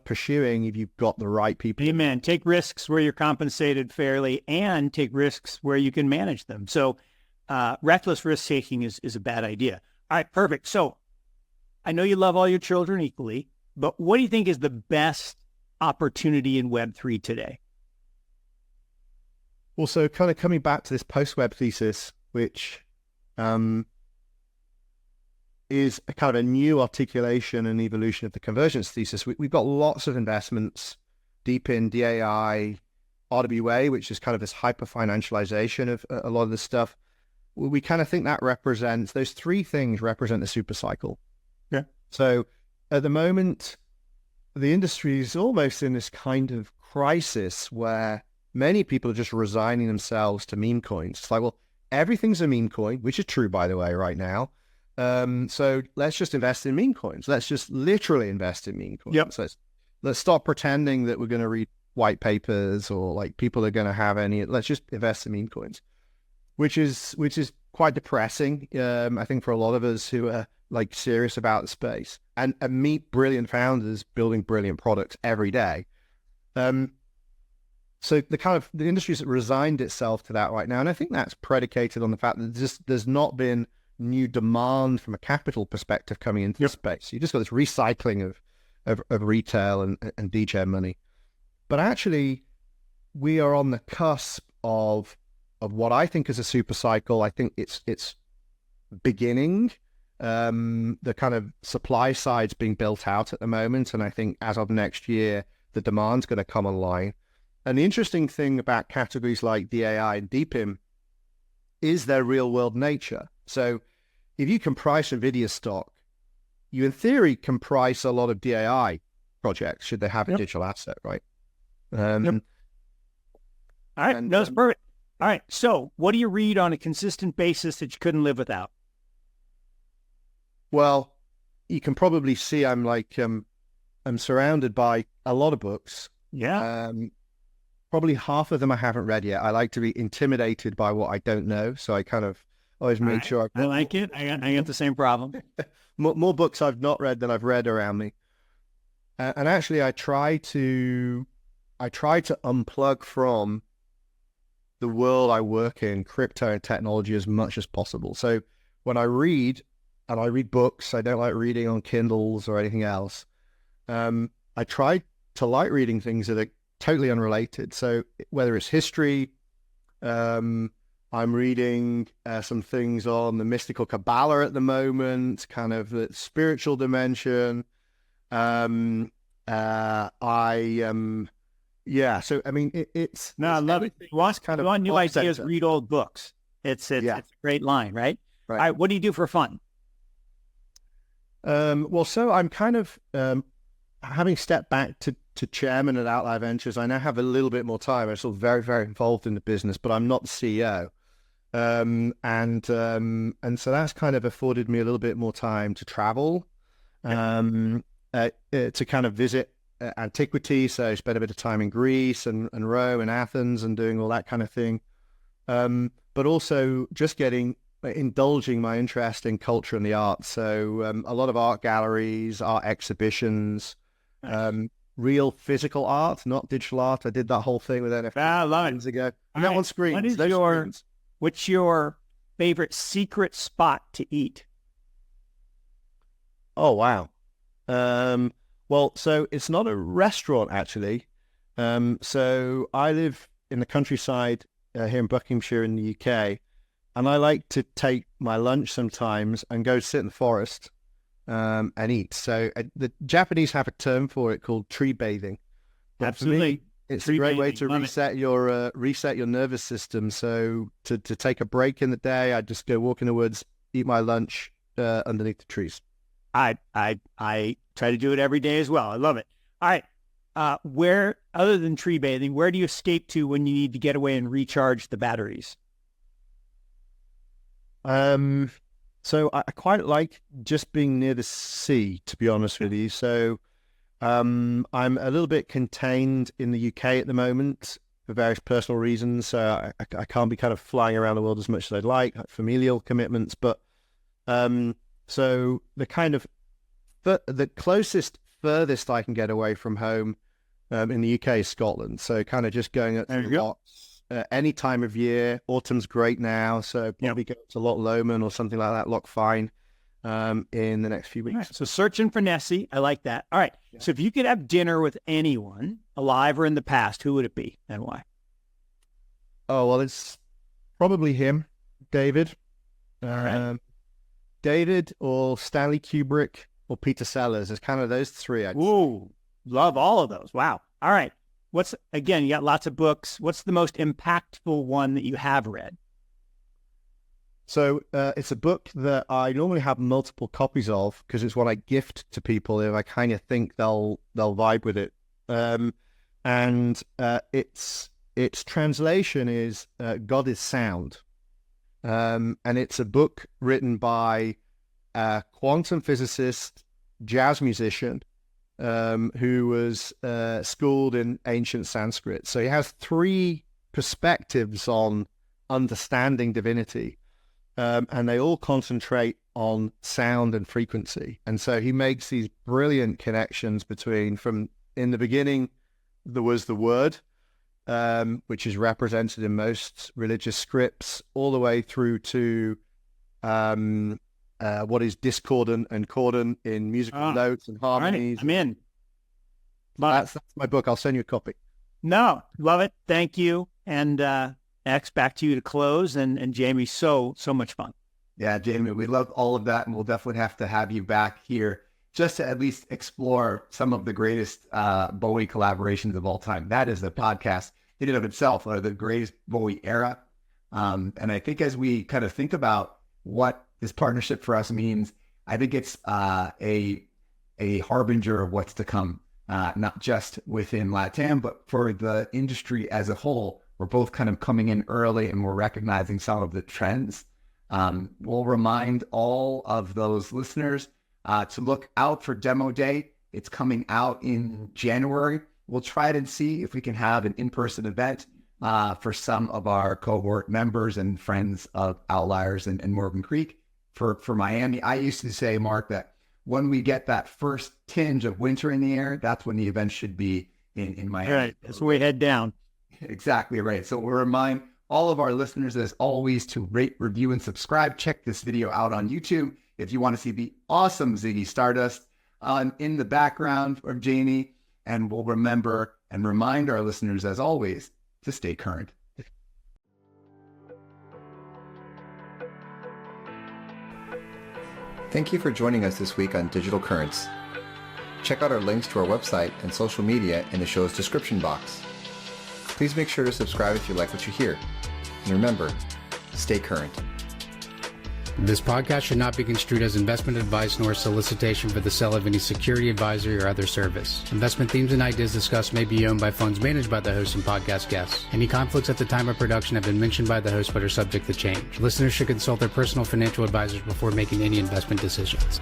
pursuing if you've got the right people. Amen. Take risks where you're compensated fairly, and take risks where you can manage them. So reckless risk taking is a bad idea. All right, perfect. So I know you love all your children equally, but what do you think is the best opportunity in Web3 today? Well, so kind of coming back to this post-web thesis, which is a kind of a new articulation and evolution of the convergence thesis. We've got lots of investments deep in DAI, RWA, which is kind of this hyper-financialization of a lot of this stuff. We kind of think that represents, those three things represent the super cycle. Yeah. So at the moment, the industry is almost in this kind of crisis where many people are just resigning themselves to meme coins. It's like, well, everything's a meme coin, which is true, by the way, right now. So let's just invest in meme coins. Let's just literally invest in meme coins. Yep. So let's stop pretending that we're going to read white papers or like people are going to have any. Let's just invest in meme coins, which is quite depressing. I think for a lot of us who are like serious about the space and meet brilliant founders building brilliant products every day. So the industry's resigned itself to that right now, and I think that's predicated on the fact that there's not been new demand from a capital perspective coming into the space. You just got this recycling of retail and DJ money. But actually, we are on the cusp of what I think is a super cycle. I think it's beginning. The kind of supply side's being built out at the moment, and I think as of next year, the demand's going to come online. And the interesting thing about categories like DAI and DPIM is their real-world nature. So if you can price NVIDIA stock, you in theory can price a lot of DAI projects should they have a digital asset, right? All right, that's perfect. All right, so what do you read on a consistent basis that you couldn't live without? Well, you can probably see I'm surrounded by a lot of books. Yeah. Probably half of them I haven't read yet. I like to be intimidated by what I don't know, so I kind of always make sure I like it. I got the same problem. more books I've not read than I've read around me. And actually, I try to unplug from the world I work in, crypto and technology, as much as possible. So when I read, and I read books, I don't like reading on Kindles or anything else. I try to like reading things that are totally unrelated. So whether it's history, I'm reading some things on the mystical Kabbalah at the moment, kind of the spiritual dimension. So I mean, it's I love it. You want new ideas, read old books. It's a great line, right? All right, what do you do for fun? Well, so I'm kind of having stepped back to chairman at Outlier Ventures. I now have a little bit more time. I'm still very, very involved in the business, but I'm not the CEO. And so that's kind of afforded me a little bit more time to travel, to kind of visit antiquity, so spent a bit of time in Greece and Rome and Athens and doing all that kind of thing. But also just indulging my interest in culture and the arts. So a lot of art galleries, art exhibitions, real physical art, not digital art. I did that whole thing with NFT years ago. And that on screens. What's your favorite secret spot to eat? Oh, wow. Well, so it's not a restaurant, actually. So I live in the countryside here in Buckinghamshire in the UK, and I like to take my lunch sometimes and go sit in the forest and eat. So the Japanese have a term for it called tree bathing. But Absolutely. It's a great way to reset your nervous system. So to take a break in the day, I just go walk in the woods, eat my lunch underneath the trees. I try to do it every day as well. I love it. All right. Where, other than tree bathing, where do you escape to when you need to get away and recharge the batteries? So I quite like just being near the sea, to be honest with you. So I'm a little bit contained in the UK at the moment for various personal reasons. So I can't be kind of flying around the world as much as I'd like familial commitments. But so the kind of the furthest I can get away from home in the UK is Scotland. So kind of just going at any time of year. Autumn's great now, so probably go to Loch Lomond or something like that, Loch Fyne, in the next few weeks. Right. So searching for Nessie, I like that. All right. Yeah. So if you could have dinner with anyone, alive or in the past, who would it be and why? Oh, well, it's probably him, David. Right. David or Stanley Kubrick or Peter Sellers. It's kind of those three. Ooh, love all of those. Wow. All right. Again, you got lots of books. What's the most impactful one that you have read? So it's a book that I normally have multiple copies of because it's one I gift to people if I kind of think they'll vibe with it. And its translation is God is Sound. And it's a book written by a quantum physicist, jazz musician, who was schooled in ancient Sanskrit. So he has three perspectives on understanding divinity, and they all concentrate on sound and frequency. And so he makes these brilliant connections from in the beginning, there was the word, which is represented in most religious scripts, all the way through to what is discordant and cordant in musical notes and harmonies. Right. I'm in. That's my book. I'll send you a copy. No, love it. Thank you. And X, back to you to close. And Jamie, so much fun. Yeah, Jamie, we love all of that, and we'll definitely have to have you back here just to at least explore some of the greatest Bowie collaborations of all time. That is the podcast in and of itself, the greatest Bowie era. And I think as we kind of think about what this partnership for us means, I think it's a harbinger of what's to come, not just within LATAM, but for the industry as a whole. We're both kind of coming in early and we're recognizing some of the trends. We'll remind all of those listeners to look out for Demo Day. It's coming out in January. We'll try to see if we can have an in-person event for some of our cohort members and friends of Outliers and Morgan Creek. For Miami, I used to say, Mark, that when we get that first tinge of winter in the air, that's when the event should be in Miami. Right, that's where we head down. Exactly right. So we'll remind all of our listeners, as always, to rate, review, and subscribe. Check this video out on YouTube if you want to see the awesome Ziggy Stardust in the background of Jamie. And we'll remember and remind our listeners, as always, to stay current. Thank you for joining us this week on Digital Currents. Check out our links to our website and social media in the show's description box. Please make sure to subscribe if you like what you hear. And remember, stay current. This podcast should not be construed as investment advice nor solicitation for the sale of any security, advisory, or other service. Investment themes and ideas discussed may be owned by funds managed by the host and podcast guests. Any conflicts at the time of production have been mentioned by the host but are subject to change. Listeners should consult their personal financial advisors before making any investment decisions.